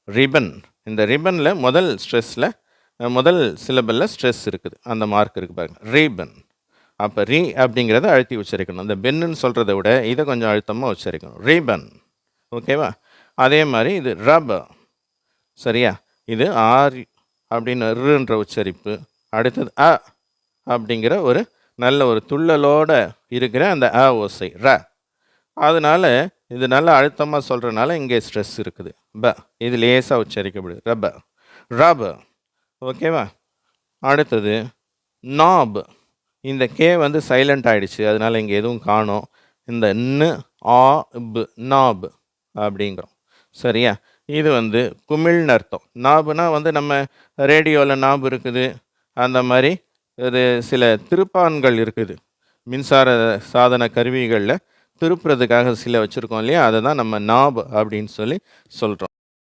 Ribbon. இந்த ரிப்பன்ல முதல் சிலபல்ல stress இருக்குது. அந்த மார்க் இருக்கு பாருங்க. ரிப்பன். அப்போ அப்படிங்கிறத அழுத்தி உச்சரிக்கணும். இந்த பென்னுன்னு சொல்கிறத விட இதை கொஞ்சம் அழுத்தமாக உச்சரிக்கணும். ரிப்பன். ஓகேவா? அதே மாதிரி இது ரப்பர். சரியா? இது ஆர் அப்படின்னு ருன்ற உச்சரிப்பு. அடுத்தது அப்படிங்கிற ஒரு நல்ல ஒரு துள்ளலோட இருக்கிற அந்த ஓசை ர. அதனால இது நல்ல அழுத்தமாக சொல்கிறனால இங்கே ஸ்ட்ரெஸ் இருக்குது. இது லேசாக உச்சரிக்கப்படுது. ரப்பர். ஓகேவா? அடுத்தது நாப். இந்த கே சைலண்ட் ஆகிடுச்சு, அதனால் இங்கே எதுவும் காணோம். இந்த நாப் அப்படிங்கிறோம். சரியா? இது குமிழ்னு அர்த்தம். நாபுனா நம்ம ரேடியோவில் நாபு இருக்குது, அந்த மாதிரி இது சில திருப்பான்கள் இருக்குது. மின்சார சாதன கருவிகளில் திருப்புறதுக்காக சில வச்சுருக்கோம் இல்லையா, அதை தான் நம்ம நாப் அப்படின்னு சொல்லி சொல்கிறோம்.